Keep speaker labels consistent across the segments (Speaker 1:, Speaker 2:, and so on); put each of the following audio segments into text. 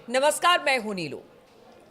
Speaker 1: नमस्कार, मैं हूं नीलू।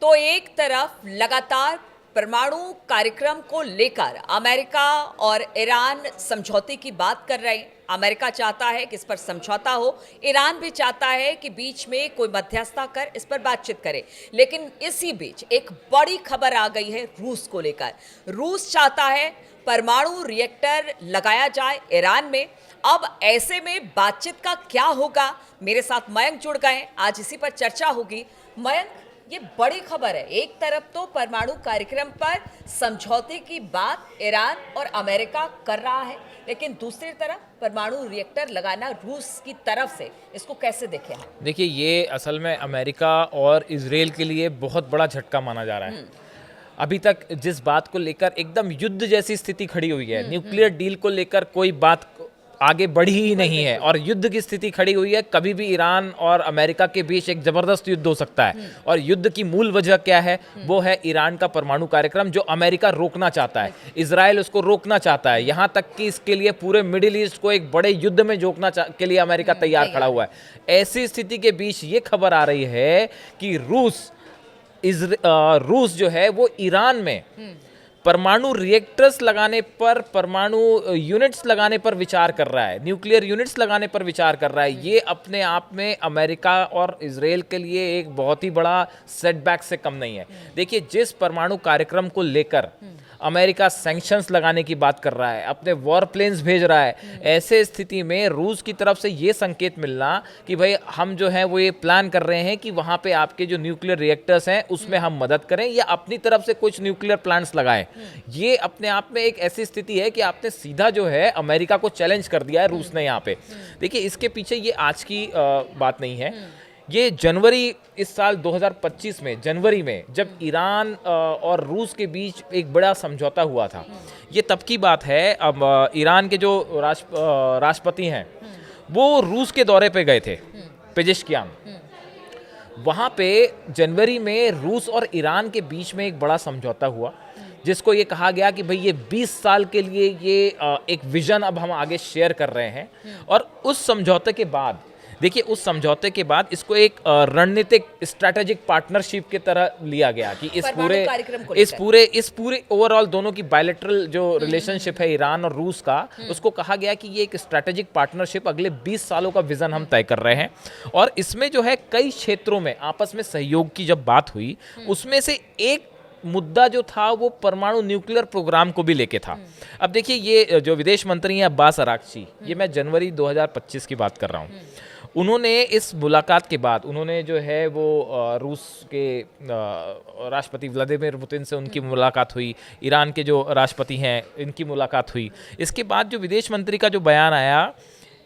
Speaker 1: तो एक तरफ लगातार परमाणु कार्यक्रम को लेकर अमेरिका और ईरान समझौते की बात कर रहे हैं। अमेरिका चाहता है कि इस पर समझौता हो, ईरान भी चाहता है कि बीच में कोई मध्यस्थता कर इस पर बातचीत करे। लेकिन इसी बीच एक बड़ी खबर आ गई है रूस को लेकर। रूस चाहता है परमाणु रिएक्टर लगाया जाए ईरान में। अब ऐसे में बातचीत का क्या होगा? मेरे साथ मयंक जुड़ गए हैं, आज इसी पर चर्चा होगी। मयंक, ये बड़ी खबर है। एक तरफ तो परमाणु कार्यक्रम पर समझौते की बात ईरान और अमेरिका कर रहा है, लेकिन दूसरी तरफ परमाणु रिएक्टर लगाना रूस की तरफ से, इसको कैसे देखें हम?
Speaker 2: देखिए, ये असल में अमेरिका और इजराइल के लिए बहुत बड़ा झटका माना जा रहा है। अभी तक जिस बात को लेकर एकदम युद्ध जैसी स्थिति खड़ी हुई है, न्यूक्लियर डील को लेकर कोई बात आगे बढ़ी ही नहीं है और युद्ध की स्थिति खड़ी हुई है। कभी भी ईरान और अमेरिका के बीच एक जबरदस्त युद्ध हो सकता है। और युद्ध की मूल वजह क्या है? वो है ईरान का परमाणु कार्यक्रम, जो अमेरिका रोकना चाहता है। इजराइल उसको रोकना चाहता है, यहाँ तक कि इसके लिए पूरे मिडिल ईस्ट को एक बड़े युद्ध में झोंकना के लिए अमेरिका तैयार खड़ा हुआ है। ऐसी स्थिति के बीच ये खबर आ रही है कि रूस जो है वो ईरान में परमाणु रिएक्टर्स लगाने पर, परमाणु यूनिट्स लगाने पर विचार कर रहा है, न्यूक्लियर यूनिट्स लगाने पर विचार कर रहा है। ये अपने आप में अमेरिका और इजराइल के लिए एक बहुत ही बड़ा सेटबैक से कम नहीं है। देखिए, जिस परमाणु कार्यक्रम को लेकर अमेरिका सैंक्शंस लगाने की बात कर रहा है, अपने वॉर प्लेन्स भेज रहा है, ऐसे स्थिति में रूस की तरफ से ये संकेत मिलना कि भाई हम जो है वो ये प्लान कर रहे हैं कि वहाँ पे आपके जो न्यूक्लियर रिएक्टर्स हैं उसमें हम मदद करें या अपनी तरफ से कुछ न्यूक्लियर प्लांट्स लगाएं। ये अपने आप में एक ऐसी स्थिति है कि आपने सीधा जो है अमेरिका को चैलेंज कर दिया है रूस ने यहाँ पे। देखिए, इसके पीछे ये आज की बात नहीं है। ये जनवरी इस साल 2025 में जनवरी में जब ईरान और रूस के बीच एक बड़ा समझौता हुआ था, ये तब की बात है। अब ईरान के जो राष्ट्रपति हैं वो रूस के दौरे पे गए थे, पेजेश्कियान। वहाँ पे जनवरी में रूस और ईरान के बीच में एक बड़ा समझौता हुआ, जिसको ये कहा गया कि भाई ये 20 साल के लिए ये एक विजन अब हम आगे शेयर कर रहे हैं। और उस समझौते के बाद, देखिए, उस समझौते के बाद इसको एक रणनीतिक स्ट्रैटेजिक पार्टनरशिप की तरह लिया गया कि इस पूरे ओवरऑल दोनों की बायलैटरल जो रिलेशनशिप है ईरान और रूस का, उसको कहा गया कि ये एक स्ट्रैटेजिक पार्टनरशिप अगले 20 सालों का विजन हम तय कर रहे हैं। और इसमें जो है कई क्षेत्रों में आपस में सहयोग की जब बात हुई, उसमें से एक मुद्दा जो था वो परमाणु न्यूक्लियर प्रोग्राम को भी लेके था। अब देखिए, ये जो विदेश मंत्री हैं अब्बास अराक्ची, ये मैं जनवरी 2025 की बात कर रहा हूँ, उन्होंने इस मुलाकात के बाद उन्होंने जो है वो रूस के राष्ट्रपति व्लादिमीर पुतिन से उनकी मुलाकात हुई, ईरान के जो राष्ट्रपति हैं इनकी मुलाकात हुई। इसके बाद जो विदेश मंत्री का जो बयान आया,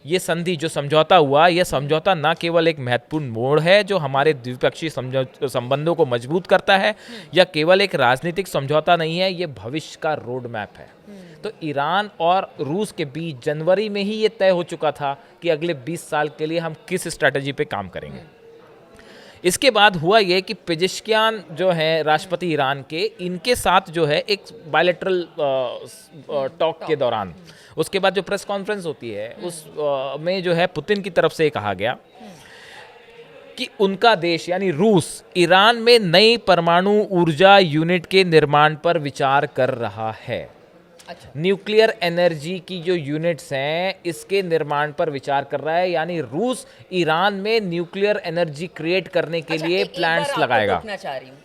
Speaker 2: ये संधि जो समझौता हुआ, यह समझौता न केवल एक महत्वपूर्ण मोड़ है जो हमारे द्विपक्षीय संबंधों को मजबूत करता है, या केवल एक राजनीतिक समझौता नहीं है, ये भविष्य का रोड मैप है। तो ईरान और रूस के बीच जनवरी में ही ये तय हो चुका था कि अगले 20 साल के लिए हम किस स्ट्रैटेजी पे काम करेंगे। इसके बाद हुआ ये कि पेजेश्कियान जो है राष्ट्रपति ईरान के, इनके साथ जो है एक बायलैटरल टॉक के दौरान, उसके बाद जो प्रेस कॉन्फ्रेंस होती है उस में जो है पुतिन की तरफ से ये कहा गया कि उनका देश यानी रूस ईरान में नई परमाणु ऊर्जा यूनिट के निर्माण पर विचार कर रहा है। अच्छा। न्यूक्लियर एनर्जी की जो यूनिट्स हैं इसके निर्माण पर विचार कर रहा है, यानी रूस ईरान में न्यूक्लियर एनर्जी क्रिएट करने के लिए प्लांट्स लगाएगा।
Speaker 1: चाह रही हूँ,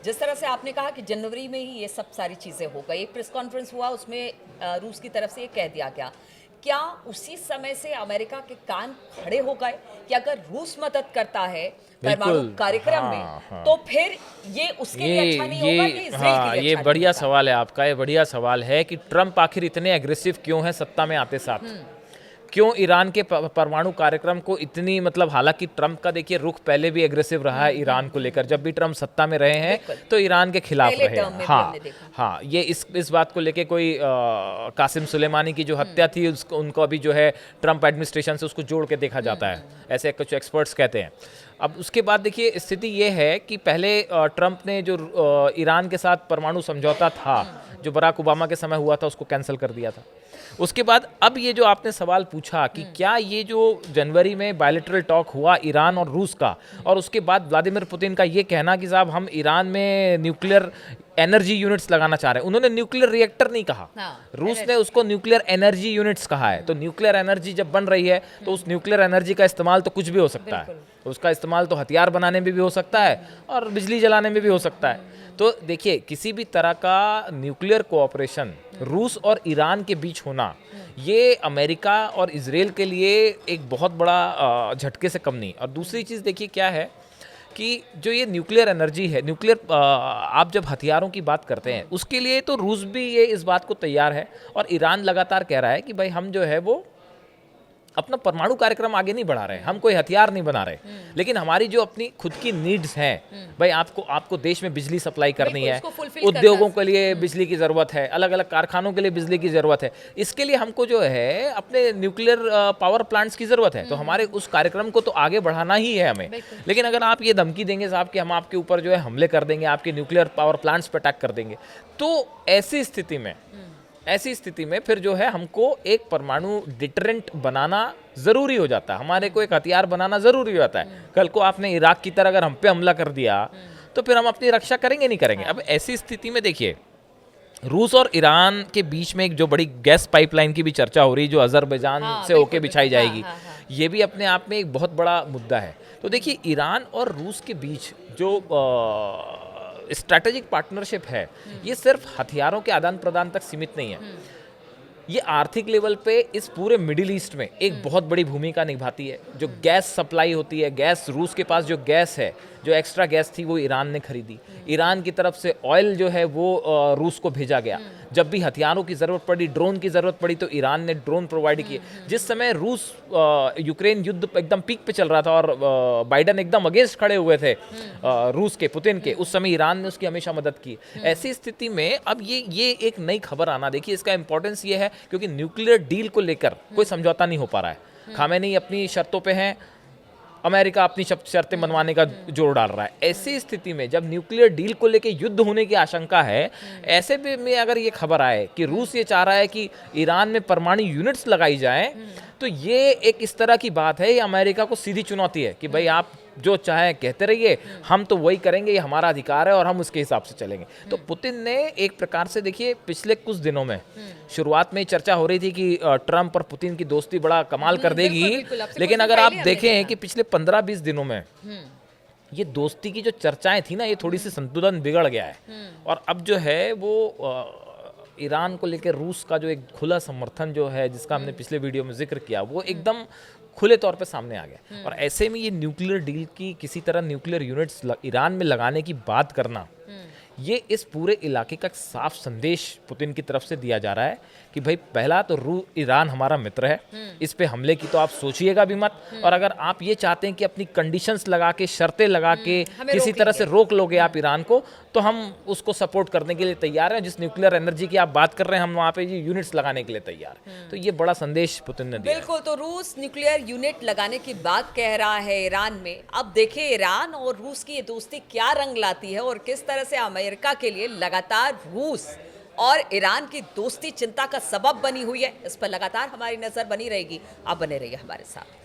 Speaker 1: जिस तरह से आपने कहा कि जनवरी में ही ये सब सारी चीज़ें हो गई, एक प्रेस कॉन्फ्रेंस हुआ, उसमें रूस की तरफ से ये कह दिया गया, क्या उसी समय से अमेरिका के कान खड़े हो गए कि अगर रूस मदद करता है परमाणु कार्यक्रम में, तो फिर ये उसके लिए अच्छा नहीं होगा कि इजराइल के लिए
Speaker 2: ये
Speaker 1: अच्छा
Speaker 2: बढ़िया
Speaker 1: नहीं होगा?
Speaker 2: सवाल है आपका। ये बढ़िया सवाल है कि ट्रम्प आखिर इतने एग्रेसिव क्यों है सत्ता में आते साथ, क्यों ईरान के परमाणु कार्यक्रम को इतनी, मतलब हालांकि ट्रम्प का देखिए रुख पहले भी एग्रेसिव रहा है ईरान को लेकर, जब भी ट्रम्प सत्ता में रहे हैं तो ईरान के खिलाफ रहे हैं। हाँ, ये इस बात को लेके कोई कासिम सुलेमानी की जो हत्या थी उनको अभी जो है ट्रम्प एडमिनिस्ट्रेशन से उसको जोड़ के देखा जाता है, ऐसे कुछ एक्सपर्ट्स कहते हैं। अब उसके बाद देखिए स्थिति ये है कि पहले ट्रम्प ने जो ईरान के साथ परमाणु समझौता था, जो बराक ओबामा के समय हुआ था उसको कैंसिल कर दिया था। उसके बाद अब ये जो आपने सवाल पूछा कि क्या ये जो जनवरी में बायलैटरल टॉक हुआ ईरान और रूस का, और उसके बाद व्लादिमीर पुतिन का ये कहना कि साहब हम ईरान में न्यूक्लियर एनर्जी यूनिट्स लगाना चाह रहे हैं, उन्होंने न्यूक्लियर रिएक्टर नहीं कहा, रूस ने उसको न्यूक्लियर एनर्जी यूनिट्स कहा है। तो न्यूक्लियर एनर्जी जब बन रही है तो उस न्यूक्लियर एनर्जी का इस्तेमाल तो कुछ भी हो सकता है, उसका इस्तेमाल तो हथियार बनाने में भी हो सकता है और बिजली जलाने में भी हो सकता है। तो देखिए किसी भी तरह का न्यूक्लियर कोऑपरेशन रूस और ईरान के बीच होना, ये अमेरिका और इजराइल के लिए एक बहुत बड़ा झटके से कम नहीं। और दूसरी चीज़ देखिए क्या है कि जो ये न्यूक्लियर एनर्जी है, न्यूक्लियर आप जब हथियारों की बात करते हैं उसके लिए तो रूस भी ये इस बात को तैयार है, और ईरान लगातार कह रहा है कि भाई हम जो है वो अपना परमाणु कार्यक्रम आगे नहीं बढ़ा रहे, हम कोई हथियार नहीं बना रहे, लेकिन हमारी जो अपनी खुद की नीड्स हैं, भाई आपको देश में बिजली सप्लाई करनी है, उद्योगों के लिए बिजली की ज़रूरत है, अलग अलग कारखानों के लिए बिजली की ज़रूरत है, इसके लिए हमको जो है अपने न्यूक्लियर पावर प्लांट्स की ज़रूरत है। तो हमारे उस कार्यक्रम को तो आगे बढ़ाना ही है हमें। लेकिन अगर आप ये धमकी देंगे साहब कि हम आपके ऊपर जो है हमले कर देंगे, आपके न्यूक्लियर पावर प्लांट्स पर अटैक कर देंगे, तो ऐसी स्थिति में फिर जो है हमको एक परमाणु डिटरेंट बनाना ज़रूरी हो जाता है, हमारे को एक हथियार बनाना ज़रूरी हो जाता है। कल को आपने इराक की तरह अगर हम पे हमला कर दिया तो फिर हम अपनी रक्षा करेंगे नहीं करेंगे। अब ऐसी स्थिति में देखिए रूस और ईरान के बीच में एक जो बड़ी गैस पाइपलाइन की भी चर्चा हो रही है जो अजरबैजान से होके बिछाई जाएगी, ये भी अपने आप में एक बहुत बड़ा मुद्दा है। तो देखिए ईरान और रूस के बीच जो स्ट्रैटेजिक पार्टनरशिप है, ये सिर्फ हथियारों के आदान प्रदान तक सीमित नहीं है, ये आर्थिक लेवल पे इस पूरे मिडिल ईस्ट में एक बहुत बड़ी भूमिका निभाती है। जो गैस सप्लाई होती है, गैस रूस के पास जो गैस है, जो एक्स्ट्रा गैस थी वो ईरान ने खरीदी, ईरान की तरफ से ऑयल जो है वो रूस को भेजा गया। जब भी हथियारों की ज़रूरत पड़ी, ड्रोन की ज़रूरत पड़ी, तो ईरान ने ड्रोन प्रोवाइड किए। जिस समय रूस यूक्रेन युद्ध एकदम पीक पे चल रहा था और बाइडन एकदम अगेंस्ट खड़े हुए थे रूस के, पुतिन के, उस समय ईरान ने उसकी हमेशा मदद की। ऐसी स्थिति में अब ये एक नई खबर आना, देखिए इसका इंपॉर्टेंस ये है क्योंकि न्यूक्लियर डील को लेकर कोई समझौता नहीं हो पा रहा है। खामेनी अपनी शर्तों पे हैं, अमेरिका अपनी शर्तें मनवाने का जोर डाल रहा है। ऐसी स्थिति में जब न्यूक्लियर डील को लेकर युद्ध होने की आशंका है, ऐसे में अगर ये खबर आए कि रूस ये चाह रहा है कि ईरान में परमाणु यूनिट्स लगाई जाएं, तो ये एक इस तरह की बात है, ये अमेरिका को सीधी चुनौती है कि भाई आप जो चाहे कहते रहिए, हम तो वही करेंगे, ये हमारा अधिकार है और हम उसके हिसाब से चलेंगे। तो पुतिन ने एक प्रकार से देखिए पिछले कुछ दिनों में शुरुआत में चर्चा हो रही थी कि ट्रंप और पुतिन की दोस्ती बड़ा कमाल कर देगी, लेकिन अगर आप देखें कि पिछले 15-20 दिनों में ये दोस्ती की जो चर्चाएं थी ना, ये थोड़ी सी संतुलन बिगड़ गया है। और अब जो है वो ईरान को लेकर रूस का जो एक खुला समर्थन जो है, जिसका हमने पिछले वीडियो में जिक्र किया, वो एकदम खुले तौर पे सामने आ गया। और ऐसे में ये न्यूक्लियर डील की किसी तरह न्यूक्लियर यूनिट्स ईरान में लगाने की बात करना, ये इस पूरे इलाके का एक साफ संदेश पुतिन की तरफ से दिया जा रहा है कि भाई पहला तो ईरान हमारा मित्र है, इस पे हमले की तो आप सोचिएगा भी मत, और अगर आप ये चाहते हैं कि अपनी कंडीशंस लगा के, शर्तें लगा के किसी तरह से रोक लोगे आप ईरान को, तो हम उसको सपोर्ट करने के लिए तैयार हैं। जिस न्यूक्लियर एनर्जी की आप बात कर रहे हैं, हम वहाँ पे ये यूनिट्स लगाने के लिए तैयार हैं। तो ये बड़ा संदेश पुतिन ने दिया।
Speaker 1: बिल्कुल, तो रूस न्यूक्लियर यूनिट लगाने की बात कह रहा है ईरान में। अब देखिए ईरान और रूस की ये दोस्ती क्या रंग लाती है और किस तरह से अमेरिका के लिए लगातार रूस और ईरान की दोस्ती चिंता का सबब बनी हुई है। इस पर लगातार हमारी नजर बनी रहेगी। आप बने रहिए हमारे साथ।